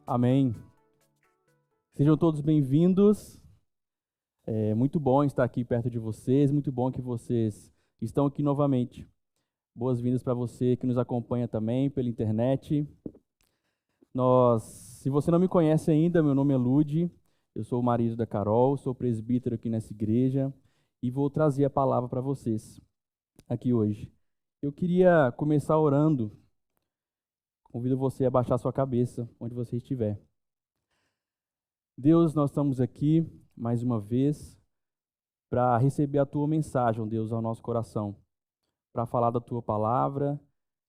Amém. Sejam todos bem-vindos. É muito bom estar aqui perto de vocês, muito bom que vocês estão aqui novamente. Boas-vindas para você que nos acompanha também pela internet. Se você não me conhece ainda, meu nome é Lude, eu sou o marido da Carol, sou presbítero aqui nessa igreja e vou trazer a palavra para vocês aqui hoje. Eu queria começar orando. Convido você a baixar sua cabeça onde você estiver. Deus, nós estamos aqui mais uma vez para receber a Tua mensagem, Deus, ao nosso coração, para falar da Tua palavra,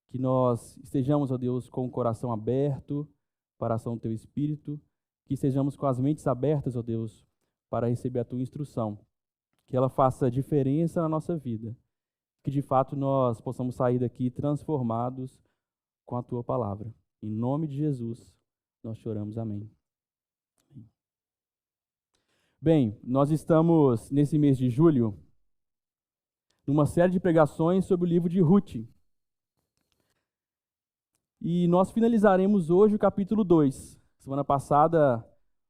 que nós estejamos, ó Deus, com o coração aberto para a ação do Teu Espírito, que estejamos com as mentes abertas, ó Deus, para receber a Tua instrução, que ela faça diferença na nossa vida, que de fato nós possamos sair daqui transformados com a Tua palavra. Em nome de Jesus, nós choramos. Amém. Bem, nós estamos nesse mês de julho numa série de pregações sobre o livro de Ruth. E nós finalizaremos hoje o capítulo 2. Semana passada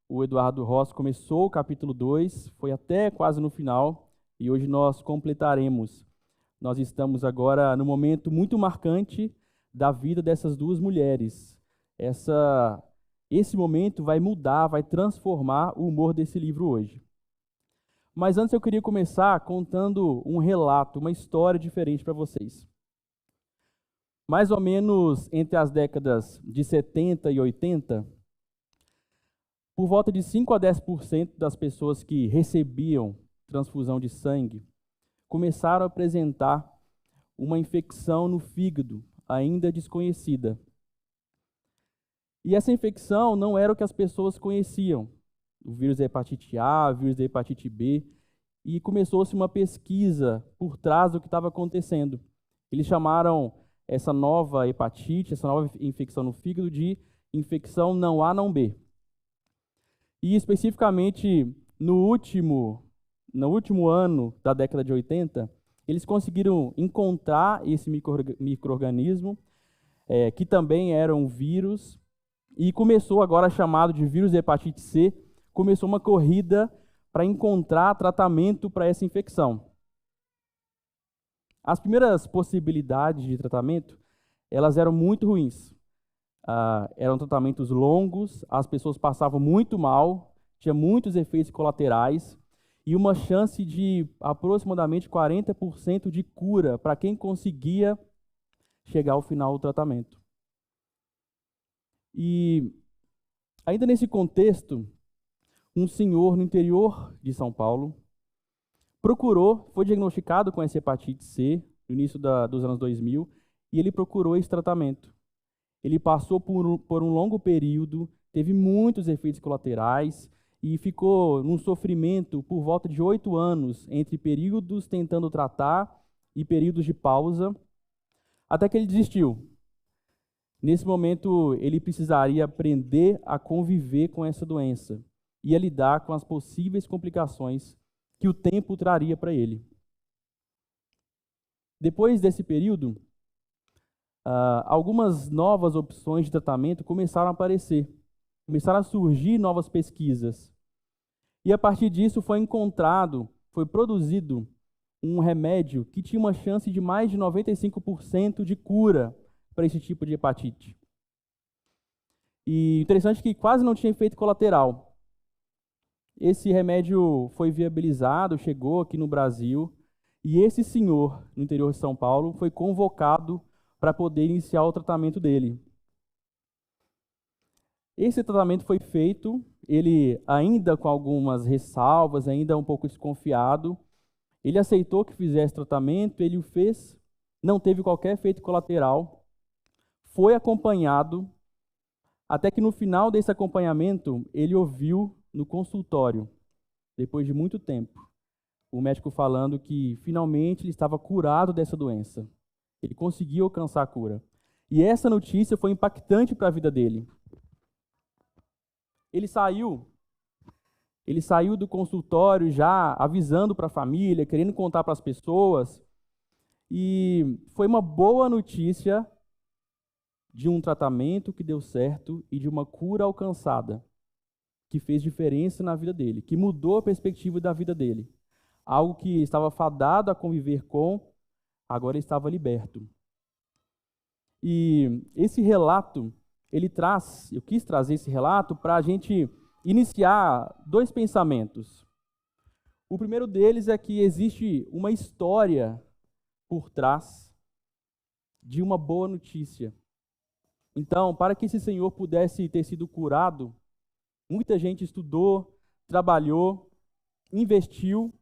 o Eduardo Ross começou o capítulo 2, foi até quase no final, e hoje nós completaremos. Nós estamos agora num momento muito marcante da vida dessas duas mulheres. Esse momento vai mudar, vai transformar o humor desse livro hoje. Mas antes eu queria começar contando um relato, uma história diferente para vocês. Mais ou menos entre as décadas de 70 e 80, por volta de 5 a 10% das pessoas que recebiam transfusão de sangue começaram a apresentar uma infecção no fígado, ainda desconhecida. E essa infecção não era o que as pessoas conheciam, o vírus da hepatite A, o vírus da hepatite B, e começou-se uma pesquisa por trás do que estava acontecendo. Eles chamaram essa nova hepatite, essa nova infecção no fígado, de infecção não A, não B. E especificamente no último ano da década de 80, eles conseguiram encontrar esse micro-organismo, que também era um vírus, e começou agora chamado de vírus da hepatite C, começou uma corrida para encontrar tratamento para essa infecção. As primeiras possibilidades de tratamento, elas eram muito ruins. Eram tratamentos longos, as pessoas passavam muito mal, tinha muitos efeitos colaterais e uma chance de aproximadamente 40% de cura para quem conseguia chegar ao final do tratamento. E ainda nesse contexto, um senhor no interior de São Paulo foi diagnosticado com essa hepatite C no início dos anos 2000 e ele procurou esse tratamento. Ele passou por um longo período, teve muitos efeitos colaterais e ficou num sofrimento por volta de 8 anos, entre períodos tentando tratar e períodos de pausa, até que ele desistiu. Nesse momento, ele precisaria aprender a conviver com essa doença e a lidar com as possíveis complicações que o tempo traria para ele. Depois desse período, algumas novas opções de tratamento começaram a aparecer, começaram a surgir novas pesquisas. E a partir disso foi produzido um remédio que tinha uma chance de mais de 95% de cura para esse tipo de hepatite. E interessante que quase não tinha efeito colateral. Esse remédio foi viabilizado, chegou aqui no Brasil, e esse senhor, no interior de São Paulo, foi convocado para poder iniciar o tratamento dele. Esse tratamento foi feito, ele ainda com algumas ressalvas, ainda um pouco desconfiado, ele aceitou que fizesse tratamento, ele o fez, não teve qualquer efeito colateral, foi acompanhado, até que no final desse acompanhamento, ele ouviu no consultório, depois de muito tempo, o médico falando que finalmente ele estava curado dessa doença. Ele conseguiu alcançar a cura. E essa notícia foi impactante para a vida dele. Ele saiu do consultório já avisando para a família, querendo contar para as pessoas, e foi uma boa notícia de um tratamento que deu certo e de uma cura alcançada, que fez diferença na vida dele, que mudou a perspectiva da vida dele. Algo que estava fadado a conviver com, agora estava liberto. E esse relato, eu quis trazer esse relato para a gente iniciar dois pensamentos. O primeiro deles é que existe uma história por trás de uma boa notícia. Então, para que esse senhor pudesse ter sido curado, muita gente estudou, trabalhou, investiu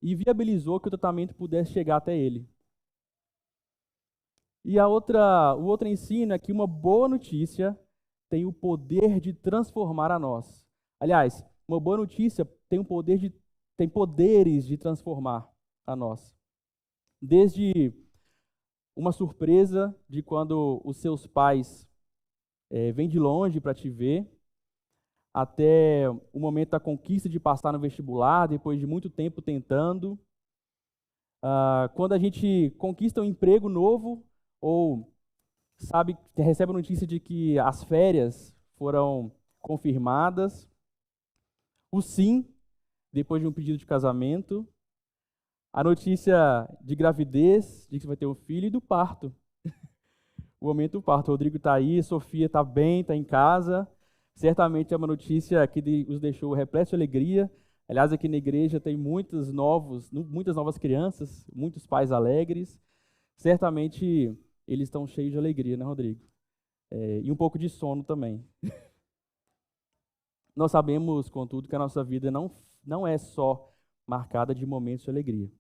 e viabilizou que o tratamento pudesse chegar até ele. E o outro ensino é que uma boa notícia tem o poder de transformar a nós. Aliás, uma boa notícia tem poderes de transformar a nós. Desde uma surpresa de quando os seus pais vêm de longe para te ver, até o momento da conquista de passar no vestibular, depois de muito tempo tentando. Quando a gente conquista um emprego novo, ou recebe a notícia de que as férias foram confirmadas, o sim, depois de um pedido de casamento, a notícia de gravidez, de que você vai ter um filho, e do parto. O momento do parto. O Rodrigo está aí, Sofia está bem, está em casa. Certamente é uma notícia que os deixou repleto de alegria. Aliás, aqui na igreja tem muitas novas crianças, muitos pais alegres. Certamente eles estão cheios de alegria, né, Rodrigo? E um pouco de sono também. Nós sabemos, contudo, que a nossa vida não é só marcada de momentos de alegria.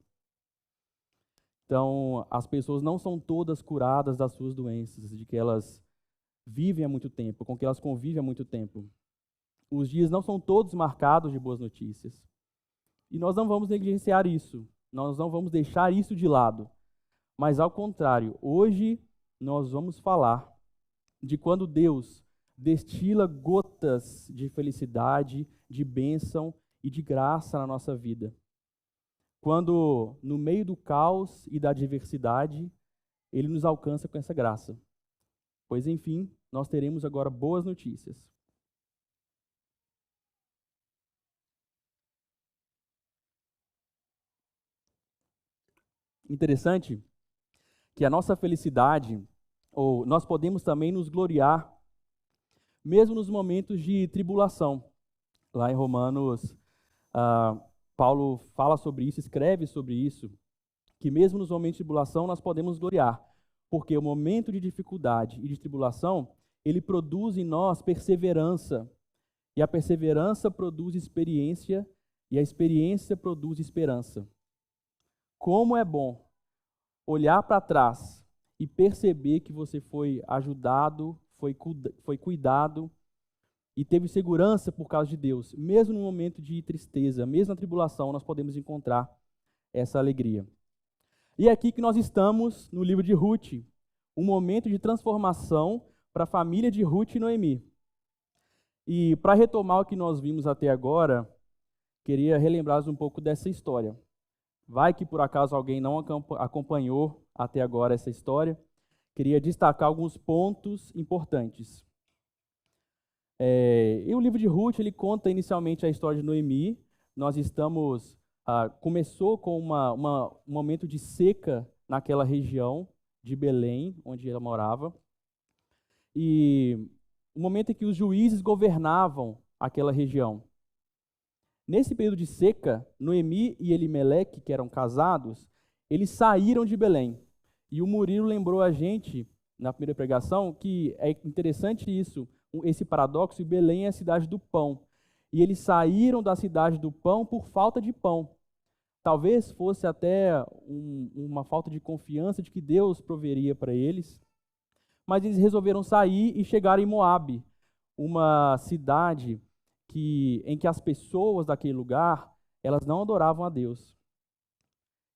Então, as pessoas não são todas curadas das suas doenças, de que elas vivem há muito tempo, com que elas convivem há muito tempo. Os dias não são todos marcados de boas notícias. E nós não vamos negligenciar isso, nós não vamos deixar isso de lado. Mas, ao contrário, hoje nós vamos falar de quando Deus destila gotas de felicidade, de bênção e de graça na nossa vida. Quando, no meio do caos e da adversidade, Ele nos alcança com essa graça. Pois, enfim, nós teremos agora boas notícias. Interessante que a nossa felicidade, ou nós podemos também nos gloriar, mesmo nos momentos de tribulação. Lá em Romanos, Paulo fala sobre isso, escreve sobre isso, que mesmo nos momentos de tribulação nós podemos gloriar, porque o momento de dificuldade e de tribulação, ele produz em nós perseverança, e a perseverança produz experiência, e a experiência produz esperança. Como é bom olhar para trás e perceber que você foi ajudado, foi cuidado e teve segurança por causa de Deus. Mesmo no momento de tristeza, mesmo na tribulação, nós podemos encontrar essa alegria. E é aqui que nós estamos no livro de Ruth, um momento de transformação para a família de Ruth e Noemi. E para retomar o que nós vimos até agora, queria relembrar um pouco dessa história. Vai que por acaso alguém não acompanhou até agora essa história, queria destacar alguns pontos importantes. E o livro de Ruth, ele conta inicialmente a história de Noemi. Nós começou com um momento de seca naquela região de Belém, onde ela morava. E o momento em que os juízes governavam aquela região. Nesse período de seca, Noemi e Elimeleque, que eram casados, eles saíram de Belém. E o Murilo lembrou a gente, na primeira pregação, que é interessante isso, esse paradoxo, Belém é a cidade do pão. E eles saíram da cidade do pão por falta de pão. Talvez fosse até uma falta de confiança de que Deus proveria para eles. Mas eles resolveram sair e chegaram em Moabe, uma cidade em que as pessoas daquele lugar, elas não adoravam a Deus.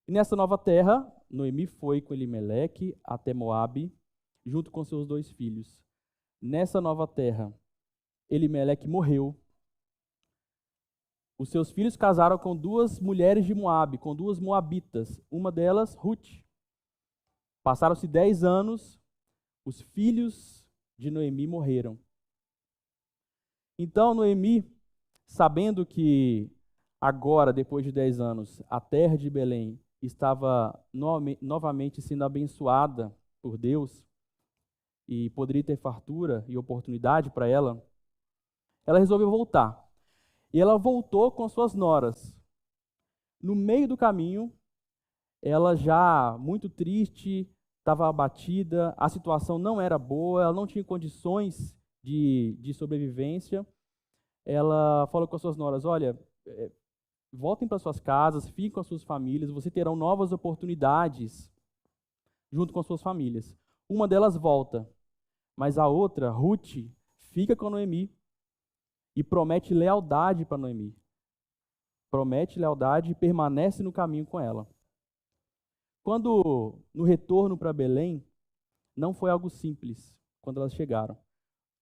E nessa nova terra, Noemi foi com Elimeleque até Moabe, junto com seus 2 filhos. Nessa nova terra, Elimeleque morreu. Os seus filhos casaram com 2 mulheres de Moabe, com 2 moabitas, uma delas, Ruth. Passaram-se 10 anos, os filhos de Noemi morreram. Então Noemi, sabendo que agora, depois de 10 anos, a terra de Belém estava novamente sendo abençoada por Deus e poderia ter fartura e oportunidade para ela, ela resolveu voltar. E ela voltou com suas noras. No meio do caminho, ela já muito triste, estava abatida, a situação não era boa, ela não tinha condições de sobrevivência. Ela falou com as suas noras: olha, voltem para suas casas, fiquem com as suas famílias, vocês terão novas oportunidades junto com as suas famílias. Uma delas volta, mas a outra, Ruth, fica com Noemi e promete lealdade para Noemi. Promete lealdade e permanece no caminho com ela. Quando, no retorno para Belém, não foi algo simples quando elas chegaram.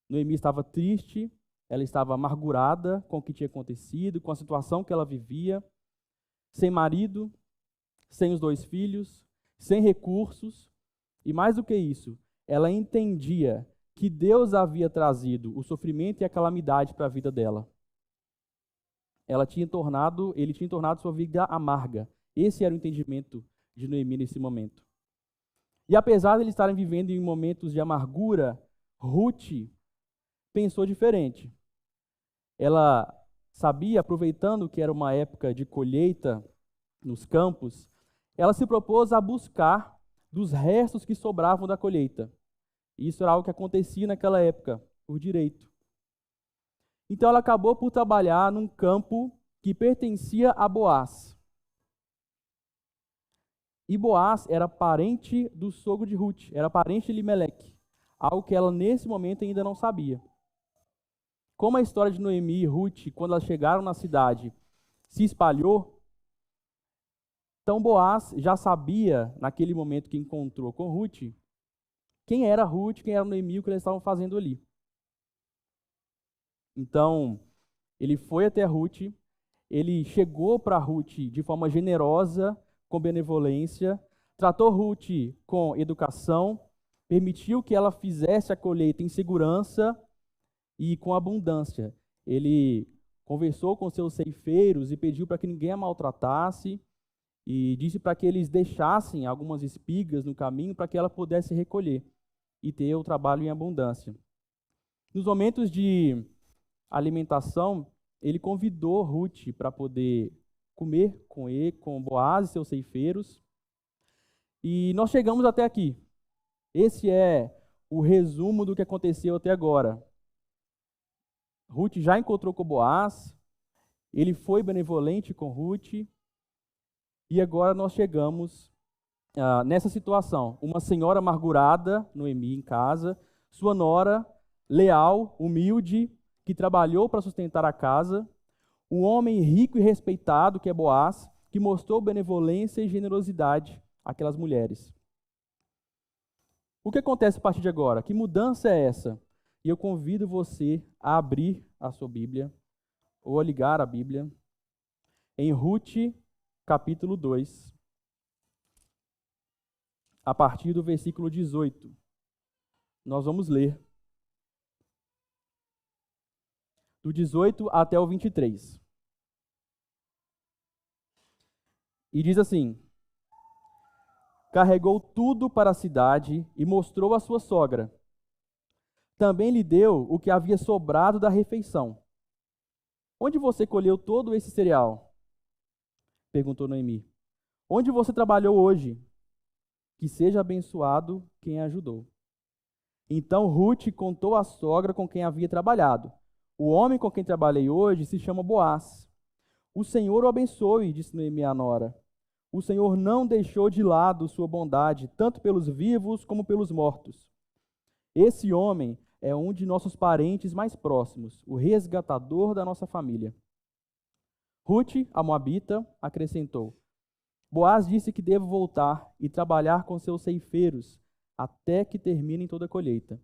Noemi estava triste, ela estava amargurada com o que tinha acontecido, com a situação que ela vivia, sem marido, sem os 2 filhos, sem recursos, e mais do que isso, ela entendia que Deus havia trazido o sofrimento e a calamidade para a vida dela. Ele tinha tornado sua vida amarga. Esse era o entendimento de Noemi nesse momento. E apesar de eles estarem vivendo em momentos de amargura, Ruth pensou diferente. Ela sabia, aproveitando que era uma época de colheita nos campos, ela se propôs a buscar dos restos que sobravam da colheita. Isso era algo que acontecia naquela época, por direito. Então ela acabou por trabalhar num campo que pertencia a Boaz. E Boaz era parente do sogro de Ruth, era parente de Elimeleque, algo que ela nesse momento ainda não sabia. Como a história de Noemi e Ruth, quando elas chegaram na cidade, se espalhou, então Boaz já sabia, naquele momento que encontrou com Ruth, quem era Ruth, quem era Noemi, o que eles estavam fazendo ali. Então, ele foi até Ruth, ele chegou para Ruth de forma generosa, com benevolência, tratou Ruth com educação, permitiu que ela fizesse a colheita em segurança e com abundância. Ele conversou com seus ceifeiros e pediu para que ninguém a maltratasse e disse para que eles deixassem algumas espigas no caminho para que ela pudesse recolher e ter o trabalho em abundância. Nos momentos de alimentação, ele convidou Ruth para poder comer com ele, com Boaz e seus ceifeiros. E nós chegamos até aqui. Esse é o resumo do que aconteceu até agora. Ruth já encontrou com Boaz, ele foi benevolente com Ruth, e agora nós chegamos nessa situação. Uma senhora amargurada, Noemi, em casa, sua nora, leal, humilde, que trabalhou para sustentar a casa, um homem rico e respeitado, que é Boaz, que mostrou benevolência e generosidade àquelas mulheres. O que acontece a partir de agora? Que mudança é essa? E eu convido você a abrir a sua Bíblia, ou a ligar a Bíblia, em Ruth, capítulo 2, a partir do versículo 18. Nós vamos ler do 18 até o 23. E diz assim: carregou tudo para a cidade e mostrou à sua sogra. Também lhe deu o que havia sobrado da refeição. Onde você colheu todo esse cereal? Perguntou Noemi. Onde você trabalhou hoje? Que seja abençoado quem a ajudou. Então Ruth contou à sogra com quem havia trabalhado. O homem com quem trabalhei hoje se chama Boaz. O Senhor o abençoe, disse Noemi à nora. O Senhor não deixou de lado sua bondade, tanto pelos vivos como pelos mortos. Esse homem é um de nossos parentes mais próximos, o resgatador da nossa família. Ruth, a moabita, acrescentou: Boaz disse que devo voltar e trabalhar com seus ceifeiros até que terminem toda a colheita.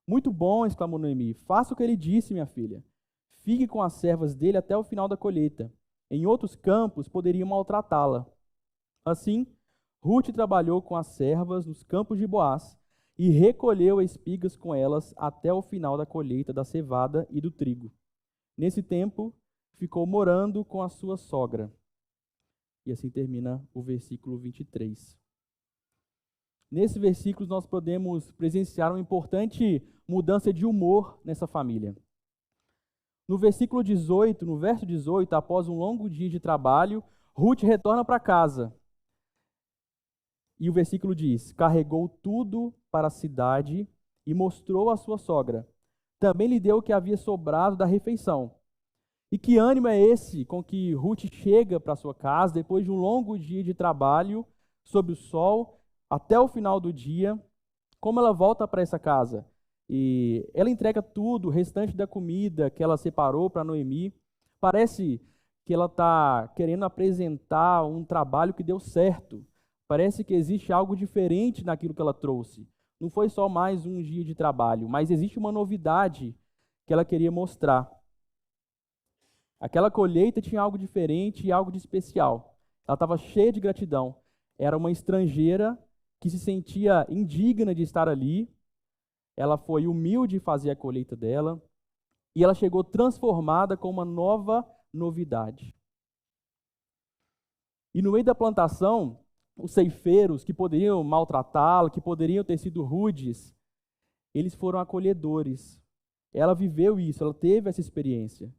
Muito bom, exclamou Noemi. Faça o que ele disse, minha filha. Fique com as servas dele até o final da colheita. Em outros campos poderiam maltratá-la. Assim, Ruth trabalhou com as servas nos campos de Boaz, e recolheu espigas com elas até o final da colheita da cevada e do trigo. Nesse tempo, ficou morando com a sua sogra. E assim termina o versículo 23. Nesse versículo, nós podemos presenciar uma importante mudança de humor nessa família. No versículo 18, no verso 18, após um longo dia de trabalho, Ruth retorna para casa. E o versículo diz: carregou tudo para a cidade e mostrou à sua sogra. Também lhe deu o que havia sobrado da refeição. E que ânimo é esse com que Ruth chega para sua casa depois de um longo dia de trabalho sob o sol até o final do dia? Como ela volta para essa casa? E ela entrega tudo, o restante da comida que ela separou para Noemi. Parece que ela está querendo apresentar um trabalho que deu certo. Parece que existe algo diferente naquilo que ela trouxe. Não foi só mais um dia de trabalho, mas existe uma novidade que ela queria mostrar. Aquela colheita tinha algo diferente e algo de especial. Ela estava cheia de gratidão. Era uma estrangeira que se sentia indigna de estar ali. Ela foi humilde em fazer a colheita dela. E ela chegou transformada com uma nova novidade. E no meio da plantação, os ceifeiros que poderiam maltratá-la, que poderiam ter sido rudes, eles foram acolhedores. Ela viveu isso, ela teve essa experiência.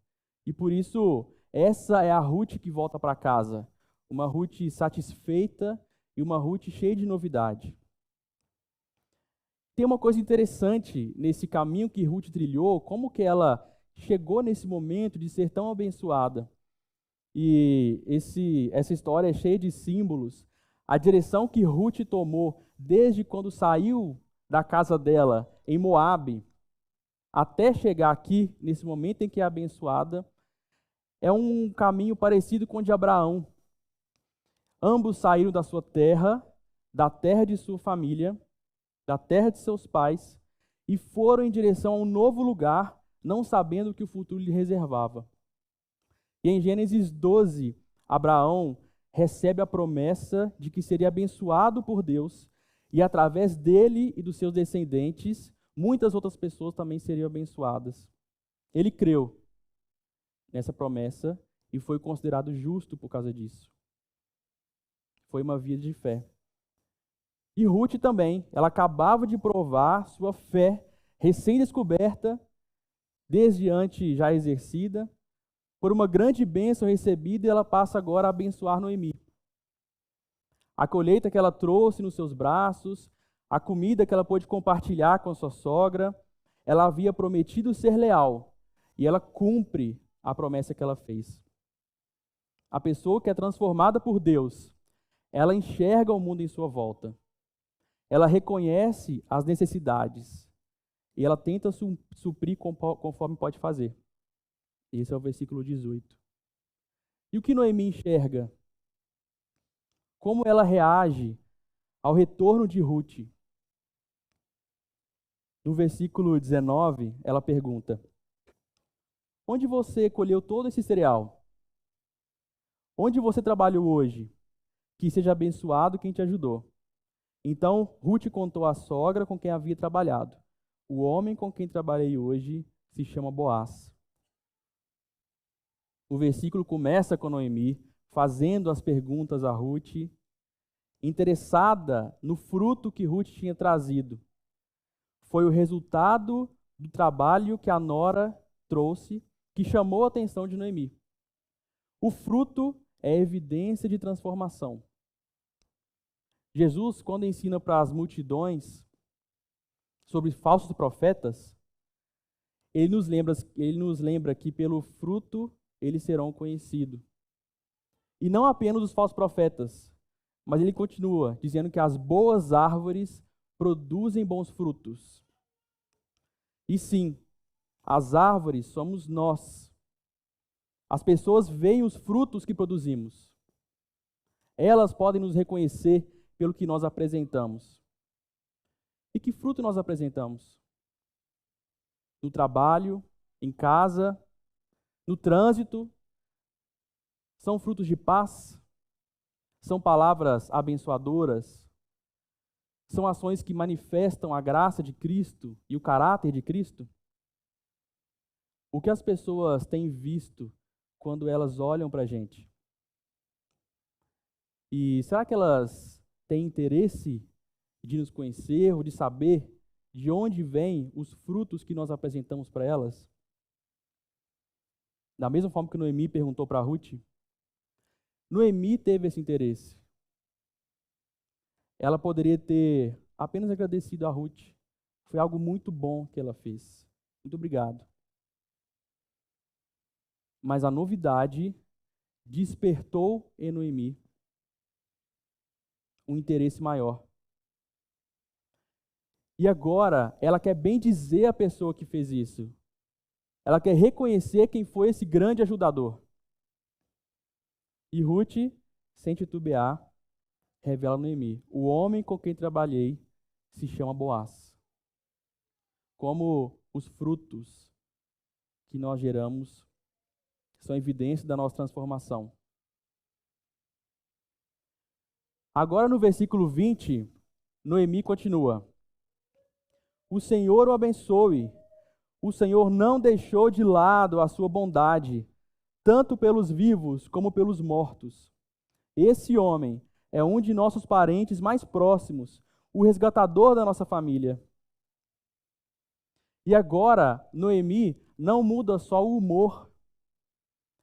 E por isso, essa é a Ruth que volta para casa. Uma Ruth satisfeita e uma Ruth cheia de novidade. Tem uma coisa interessante nesse caminho que Ruth trilhou, como que ela chegou nesse momento de ser tão abençoada. E essa história é cheia de símbolos. A direção que Ruth tomou desde quando saiu da casa dela em Moabe até chegar aqui, nesse momento em que é abençoada, é um caminho parecido com o de Abraão. Ambos saíram da sua terra, da terra de sua família, da terra de seus pais, e foram em direção a um novo lugar, não sabendo o que o futuro lhe reservava. E em Gênesis 12, Abraão recebe a promessa de que seria abençoado por Deus, e através dele e dos seus descendentes, muitas outras pessoas também seriam abençoadas. Ele creu nessa promessa e foi considerado justo por causa disso. Foi uma vida de fé. E Ruth também, ela acabava de provar sua fé recém-descoberta, desde antes já exercida, por uma grande bênção recebida, e ela passa agora a abençoar Noemi. A colheita que ela trouxe nos seus braços, a comida que ela pôde compartilhar com a sua sogra, ela havia prometido ser leal, e ela cumpre a promessa que ela fez. A pessoa que é transformada por Deus, ela enxerga o mundo em sua volta. Ela reconhece as necessidades e ela tenta suprir conforme pode fazer. Esse é o versículo 18. E o que Noemi enxerga? Como ela reage ao retorno de Ruth? No versículo 19, ela pergunta: onde você colheu todo esse cereal? Onde você trabalhou hoje? Que seja abençoado quem te ajudou. Então Ruth contou à sogra com quem havia trabalhado: o homem com quem trabalhei hoje se chama Boaz. O versículo começa com Noemi fazendo as perguntas a Ruth, interessada no fruto que Ruth tinha trazido. Foi o resultado do trabalho que a nora trouxe que chamou a atenção de Noemi. O fruto é evidência de transformação. Jesus, quando ensina para as multidões sobre falsos profetas, ele nos lembra que pelo fruto eles serão conhecidos. E não apenas os falsos profetas, mas ele continua dizendo que as boas árvores produzem bons frutos. E sim, as árvores somos nós. As pessoas veem os frutos que produzimos. Elas podem nos reconhecer pelo que nós apresentamos. E que fruto nós apresentamos? No trabalho, em casa, no trânsito? São frutos de paz? São palavras abençoadoras? São ações que manifestam a graça de Cristo e o caráter de Cristo? O que as pessoas têm visto quando elas olham para a gente? E será que elas têm interesse de nos conhecer ou de saber de onde vêm os frutos que nós apresentamos para elas? Da mesma forma que Noemi perguntou para Ruth, Noemi teve esse interesse. Ela poderia ter apenas agradecido a Ruth. Foi algo muito bom que ela fez. Muito obrigado. Mas a novidade despertou em Noemi um interesse maior. E agora, ela quer bem dizer a pessoa que fez isso. Ela quer reconhecer quem foi esse grande ajudador. E Ruth, sem titubear, revela a Noemi: o homem com quem trabalhei se chama Boaz. Como os frutos que nós geramos são evidência da nossa transformação. Agora no versículo 20, Noemi continua: o Senhor o abençoe. O Senhor não deixou de lado a sua bondade, tanto pelos vivos como pelos mortos. Esse homem é um de nossos parentes mais próximos, o resgatador da nossa família. E agora, Noemi não muda só o humor,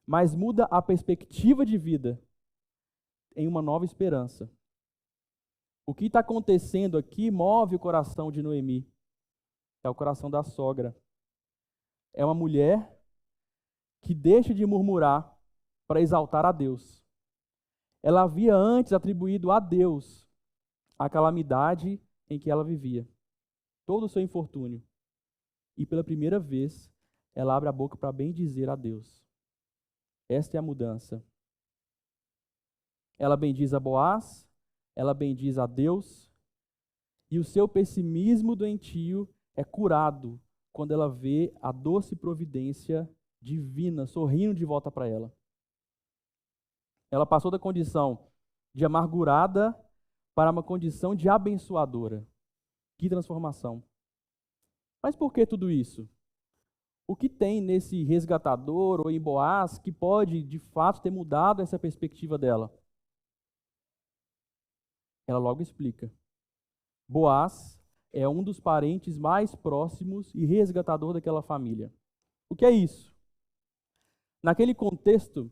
mas muda a perspectiva de vida em uma nova esperança. O que está acontecendo aqui move o coração de Noemi. É o coração da sogra. É uma mulher que deixa de murmurar para exaltar a Deus. Ela havia antes atribuído a Deus a calamidade em que ela vivia, todo o seu infortúnio. E pela primeira vez, ela abre a boca para bendizer a Deus. Esta é a mudança. Ela bendiz a Boaz, ela bendiz a Deus, e o seu pessimismo doentio é curado quando ela vê a doce providência divina sorrindo de volta para ela. Ela passou da condição de amargurada para uma condição de abençoadora. Que transformação! Mas por que tudo isso? O que tem nesse resgatador ou em Boaz que pode, de fato, ter mudado essa perspectiva dela? Ela logo explica. Boaz é um dos parentes mais próximos e resgatador daquela família. O que é isso? Naquele contexto,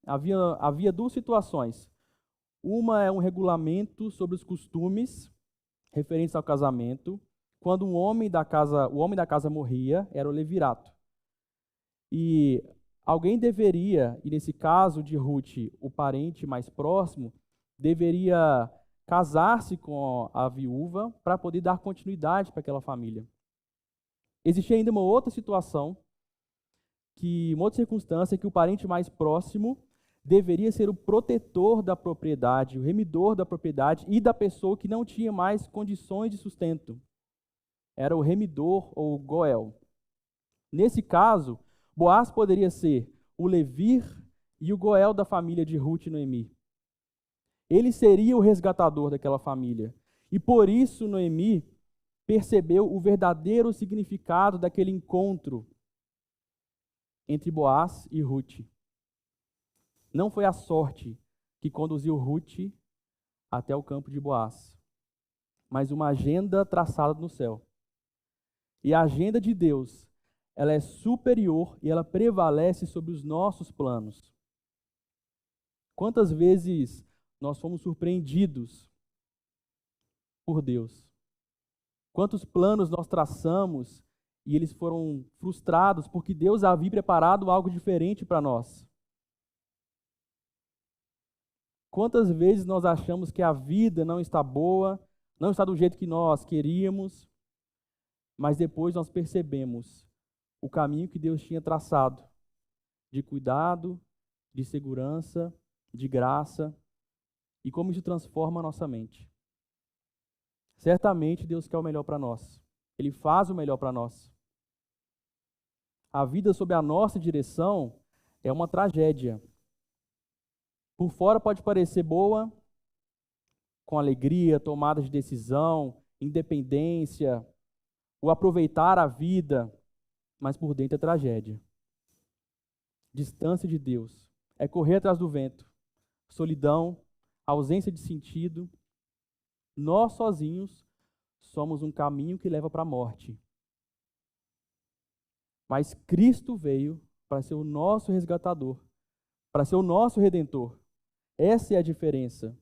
havia duas situações. Uma é um regulamento sobre os costumes referentes ao casamento. Quando o homem da casa morria, era o levirato. E alguém deveria, e nesse caso de Ruth, o parente mais próximo, deveria casar-se com a viúva para poder dar continuidade para aquela família. Existia ainda uma outra situação, uma outra circunstância, que o parente mais próximo deveria ser o protetor da propriedade, o remidor da propriedade e da pessoa que não tinha mais condições de sustento. Era o remidor ou Goel. Nesse caso, Boaz poderia ser o levir e o Goel da família de Ruth e Noemi. Ele seria o resgatador daquela família. E por isso Noemi percebeu o verdadeiro significado daquele encontro entre Boaz e Ruth. Não foi a sorte que conduziu Ruth até o campo de Boaz, mas uma agenda traçada no céu. E a agenda de Deus, ela é superior e ela prevalece sobre os nossos planos. Quantas vezes nós fomos surpreendidos por Deus? Quantos planos nós traçamos e eles foram frustrados porque Deus havia preparado algo diferente para nós? Quantas vezes nós achamos que a vida não está boa, não está do jeito que nós queríamos, mas depois nós percebemos o caminho que Deus tinha traçado, de cuidado, de segurança, de graça, e como isso transforma a nossa mente. Certamente Deus quer o melhor para nós. Ele faz o melhor para nós. A vida sob a nossa direção é uma tragédia. Por fora pode parecer boa, com alegria, tomada de decisão, independência, o aproveitar a vida, mas por dentro é tragédia. Distância de Deus, é correr atrás do vento, solidão, ausência de sentido. Nós sozinhos somos um caminho que leva para a morte. Mas Cristo veio para ser o nosso resgatador, para ser o nosso redentor. Essa é a diferença.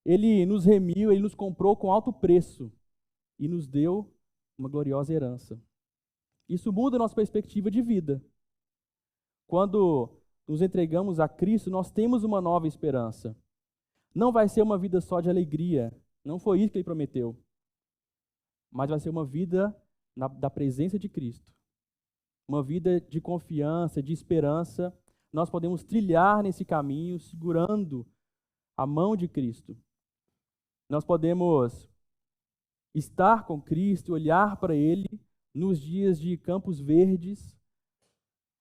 Ele nos remiu, ele nos comprou com alto preço e nos deu uma gloriosa herança. Isso muda a nossa perspectiva de vida. Quando nos entregamos a Cristo, nós temos uma nova esperança. Não vai ser uma vida só de alegria, não foi isso que ele prometeu. Mas vai ser uma vida da presença de Cristo. Uma vida de confiança, de esperança. Nós podemos trilhar nesse caminho segurando a mão de Cristo. Nós podemos estar com Cristo, olhar para Ele nos dias de campos verdes.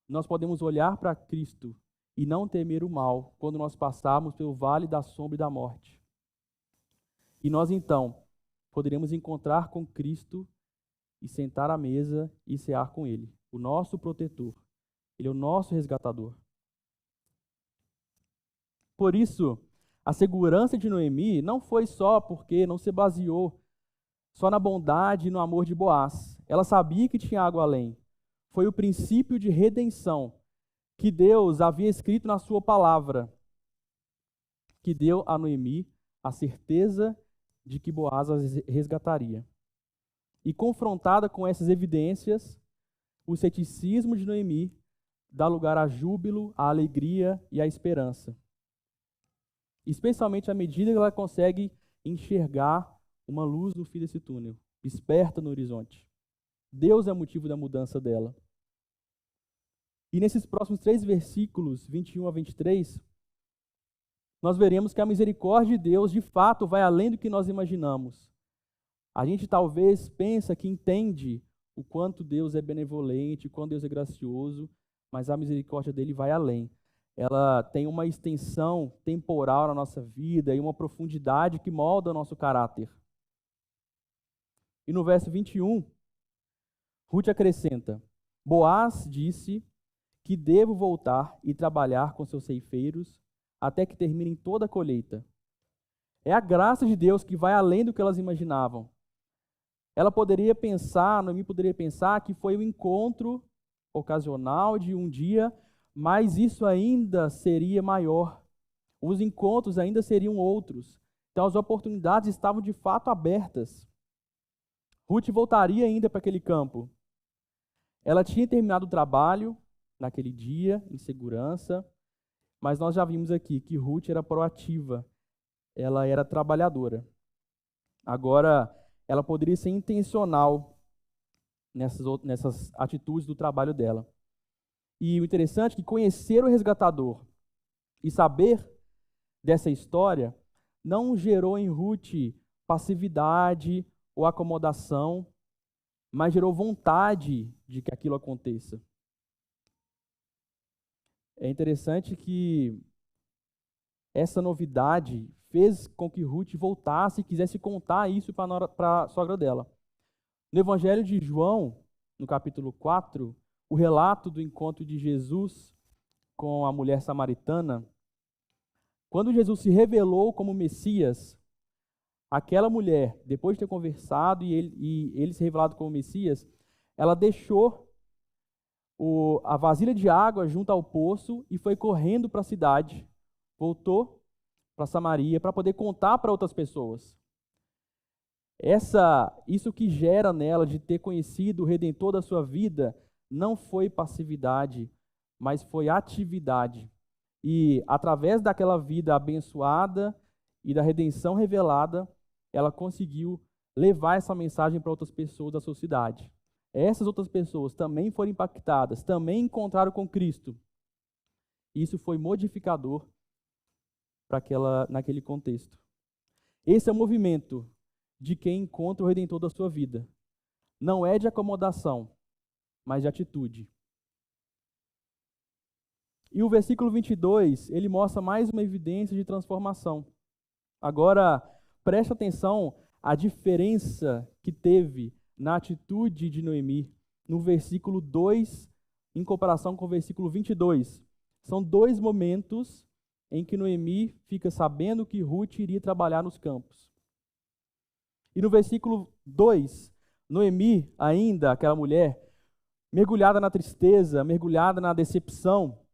Nós podemos olhar para Cristo e não temer o mal quando nós passarmos pelo vale da sombra e da morte. E nós então poderemos encontrar com Cristo e sentar à mesa e cear com Ele, o nosso protetor. Ele é o nosso resgatador. Por isso, a segurança de Noemi não foi só porque não se baseou só na bondade e no amor de Boaz. Ela sabia que tinha algo além. Foi o princípio de redenção que Deus havia escrito na sua palavra, que deu a Noemi a certeza de que Boaz a resgataria. E confrontada com essas evidências, o ceticismo de Noemi dá lugar a júbilo, a alegria e a esperança. Especialmente à medida que ela consegue enxergar uma luz no fim desse túnel, desperta no horizonte. Deus é o motivo da mudança dela. E nesses próximos 3 versículos, 21 a 23, nós veremos que a misericórdia de Deus, de fato, vai além do que nós imaginamos. A gente talvez pensa que entende o quanto Deus é benevolente, o quanto Deus é gracioso, mas a misericórdia dele vai além. Ela tem uma extensão temporal na nossa vida e uma profundidade que molda o nosso caráter. E no verso 21, Ruth acrescenta: Boaz disse que devo voltar e trabalhar com seus ceifeiros até que terminem toda a colheita. É a graça de Deus que vai além do que elas imaginavam. Ela poderia pensar, Noemi poderia pensar que foi um encontro ocasional de um dia, mas isso ainda seria maior. Os encontros ainda seriam outros. Então as oportunidades estavam de fato abertas. Ruth voltaria ainda para aquele campo. Ela tinha terminado o trabalho naquele dia, em segurança, mas nós já vimos aqui que Ruth era proativa, ela era trabalhadora. Agora, ela poderia ser intencional nessas atitudes do trabalho dela. E o interessante é que conhecer o resgatador e saber dessa história não gerou em Ruth passividade ou acomodação, mas gerou vontade de que aquilo aconteça. É interessante que essa novidade fez com que Ruth voltasse e quisesse contar isso para a sogra dela. No Evangelho de João, no capítulo 4, o relato do encontro de Jesus com a mulher samaritana, quando Jesus se revelou como Messias, aquela mulher, depois de ter conversado e ele se revelado como Messias, ela deixou a vasilha de água junto ao poço e foi correndo para a cidade, voltou para Samaria para poder contar para outras pessoas. Isso que gera nela de ter conhecido o Redentor da sua vida não foi passividade, mas foi atividade. E através daquela vida abençoada e da redenção revelada, ela conseguiu levar essa mensagem para outras pessoas da sua cidade. Essas outras pessoas também foram impactadas, também encontraram com Cristo. Isso foi modificador naquele contexto. Esse é o movimento de quem encontra o Redentor da sua vida. Não é de acomodação, mas de atitude. E o versículo 22, ele mostra mais uma evidência de transformação. Agora, preste atenção à diferença que teve na atitude de Noemi no versículo 2 em comparação com o versículo 22. São dois momentos em que Noemi fica sabendo que Ruth iria trabalhar nos campos. E no versículo 2, Noemi, ainda aquela mulher, mergulhada na tristeza, mergulhada na decepção,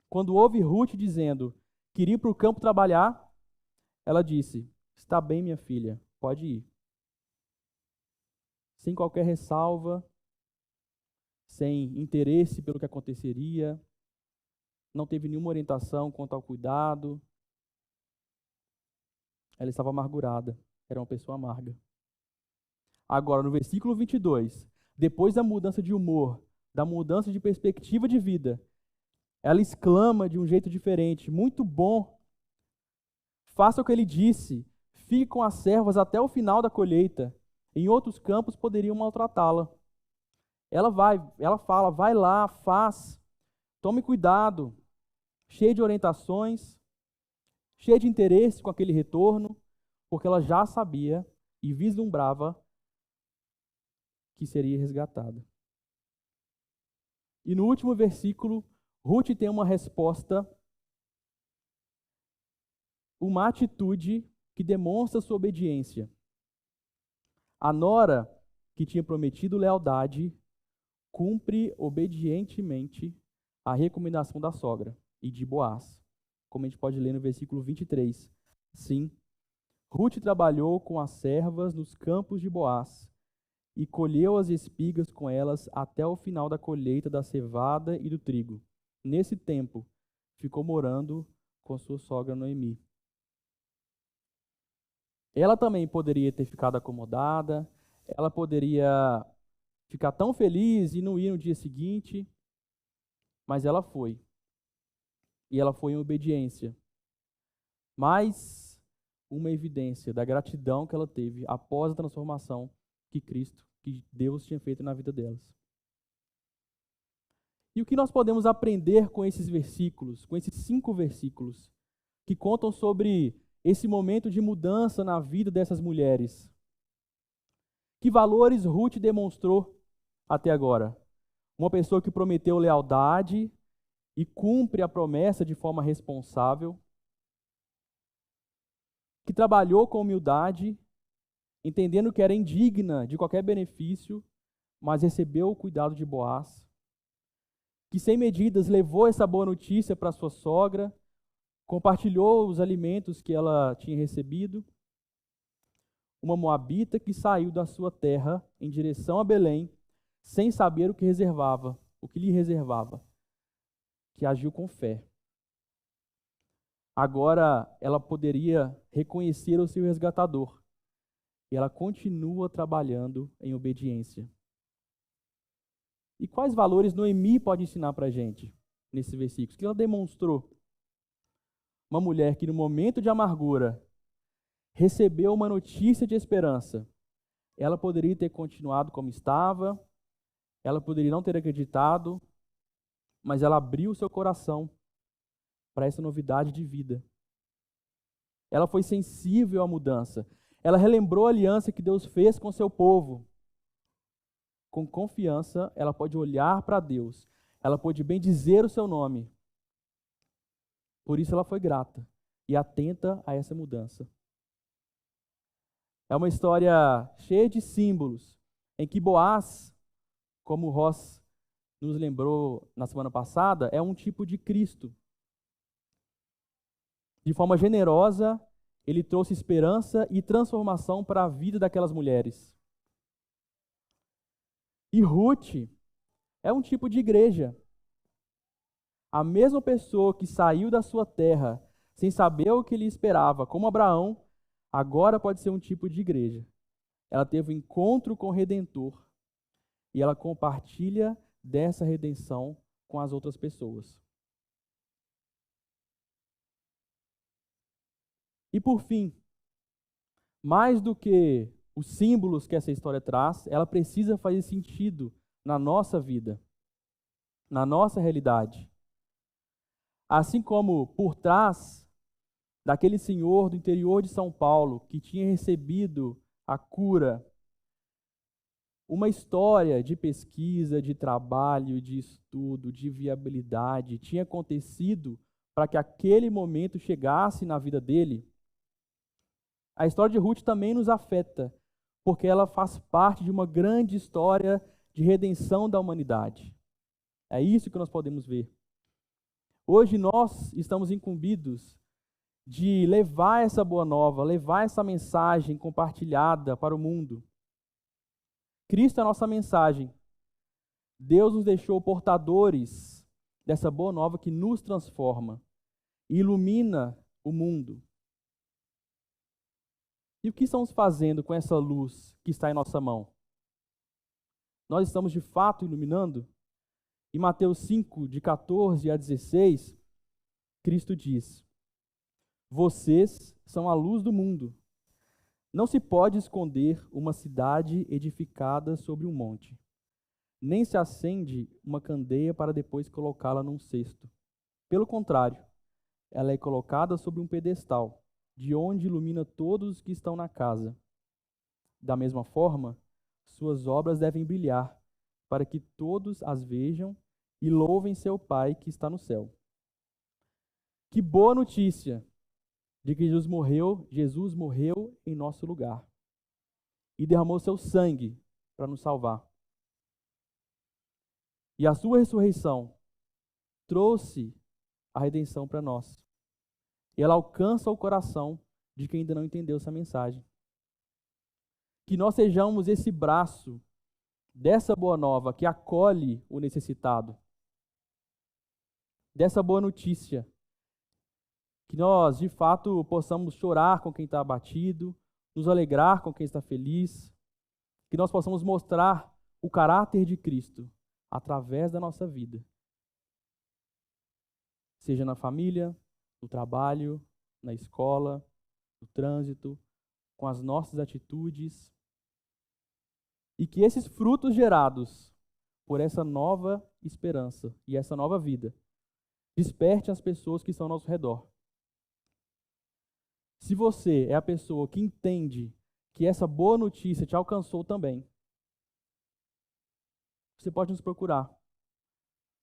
quando ouve Ruth dizendo que iria para o campo trabalhar, ela disse: está bem, minha filha, pode ir. Sem qualquer ressalva, sem interesse pelo que aconteceria, não teve nenhuma orientação quanto ao cuidado. Ela estava amargurada, era uma pessoa amarga. Agora, no versículo 22, depois da mudança de humor, da mudança de perspectiva de vida, ela exclama de um jeito diferente: muito bom, faça o que ele disse, fique com as servas até o final da colheita. Em outros campos poderiam maltratá-la. Ela fala: vai lá, faz, tome cuidado, cheia de orientações, cheia de interesse com aquele retorno, porque ela já sabia e vislumbrava que seria resgatada. E no último versículo, Ruth tem uma resposta, uma atitude que demonstra sua obediência. A nora, que tinha prometido lealdade, cumpre obedientemente a recomendação da sogra e de Boaz, como a gente pode ler no versículo 23. Sim, Ruth trabalhou com as servas nos campos de Boaz e colheu as espigas com elas até o final da colheita da cevada e do trigo. Nesse tempo, ficou morando com sua sogra Noemi. Ela também poderia ter ficado acomodada, ela poderia ficar tão feliz e não ir no dia seguinte, mas ela foi. E ela foi em obediência. Mais uma evidência da gratidão que ela teve após a transformação que Deus tinha feito na vida delas. E o que nós podemos aprender com esses versículos, com esses 5 versículos, que contam sobre esse momento de mudança na vida dessas mulheres? Que valores Ruth demonstrou até agora? Uma pessoa que prometeu lealdade e cumpre a promessa de forma responsável, que trabalhou com humildade, entendendo que era indigna de qualquer benefício, mas recebeu o cuidado de Boaz, que sem medidas levou essa boa notícia para sua sogra, compartilhou os alimentos que ela tinha recebido. Uma moabita que saiu da sua terra em direção a Belém, sem saber o que lhe reservava, que agiu com fé. Agora ela poderia reconhecer o seu resgatador, e ela continua trabalhando em obediência. E quais valores Noemi pode ensinar para a gente nesses versículos? Que ela demonstrou uma mulher que no momento de amargura recebeu uma notícia de esperança. Ela poderia ter continuado como estava, ela poderia não ter acreditado, mas ela abriu seu coração para essa novidade de vida. Ela foi sensível à mudança. Ela relembrou a aliança que Deus fez com seu povo. Com confiança, ela pode olhar para Deus. Ela pode bendizer o seu nome. Por isso ela foi grata e atenta a essa mudança. É uma história cheia de símbolos, em que Boaz, como o Ross nos lembrou na semana passada, é um tipo de Cristo. De forma generosa, ele trouxe esperança e transformação para a vida daquelas mulheres. E Ruth é um tipo de igreja. A mesma pessoa que saiu da sua terra sem saber o que lhe esperava, como Abraão, agora pode ser um tipo de igreja. Ela teve um encontro com o Redentor e ela compartilha dessa redenção com as outras pessoas. E por fim, mais do que os símbolos que essa história traz, ela precisa fazer sentido na nossa vida, na nossa realidade. Assim como por trás daquele senhor do interior de São Paulo que tinha recebido a cura, uma história de pesquisa, de trabalho, de estudo, de viabilidade tinha acontecido para que aquele momento chegasse na vida dele. A história de Ruth também nos afeta, porque ela faz parte de uma grande história de redenção da humanidade. É isso que nós podemos ver. Hoje nós estamos incumbidos de levar essa boa nova, levar essa mensagem compartilhada para o mundo. Cristo é a nossa mensagem. Deus nos deixou portadores dessa boa nova que nos transforma e ilumina o mundo. E o que estamos fazendo com essa luz que está em nossa mão? Nós estamos de fato iluminando? Em Mateus 5, de 14 a 16, Cristo diz: vocês são a luz do mundo. Não se pode esconder uma cidade edificada sobre um monte, nem se acende uma candeia para depois colocá-la num cesto. Pelo contrário, ela é colocada sobre um pedestal, de onde ilumina todos os que estão na casa. Da mesma forma, suas obras devem brilhar, para que todos as vejam e louvem seu Pai que está no céu. Que boa notícia de que Jesus morreu em nosso lugar e derramou seu sangue para nos salvar. E a sua ressurreição trouxe a redenção para nós. E ela alcança o coração de quem ainda não entendeu essa mensagem. Que nós sejamos esse braço dessa boa nova que acolhe o necessitado, dessa boa notícia. Que nós, de fato, possamos chorar com quem está abatido, nos alegrar com quem está feliz, que nós possamos mostrar o caráter de Cristo através da nossa vida. Seja na família, no trabalho, na escola, no trânsito, com as nossas atitudes. E que esses frutos gerados por essa nova esperança e essa nova vida despertem as pessoas que estão ao nosso redor. Se você é a pessoa que entende que essa boa notícia te alcançou também, você pode nos procurar.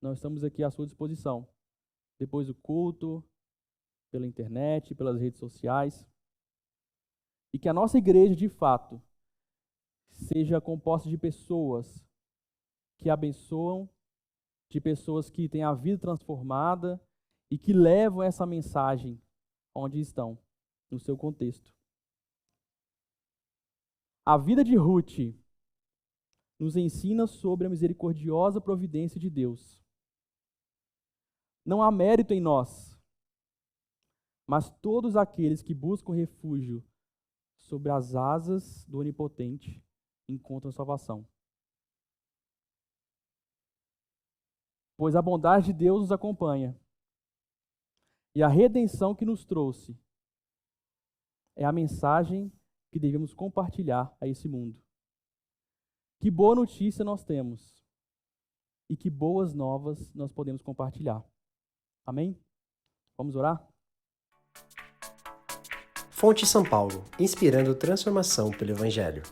Nós estamos aqui à sua disposição. Depois do culto, pela internet, pelas redes sociais. E que a nossa igreja, de fato, seja composta de pessoas que abençoam, de pessoas que têm a vida transformada e que levam essa mensagem onde estão, no seu contexto. A vida de Ruth nos ensina sobre a misericordiosa providência de Deus. Não há mérito em nós, mas todos aqueles que buscam refúgio sobre as asas do Onipotente encontram salvação. Pois a bondade de Deus nos acompanha e a redenção que nos trouxe é a mensagem que devemos compartilhar a esse mundo. Que boa notícia nós temos e que boas novas nós podemos compartilhar. Amém? Vamos orar? Fonte São Paulo, inspirando transformação pelo Evangelho.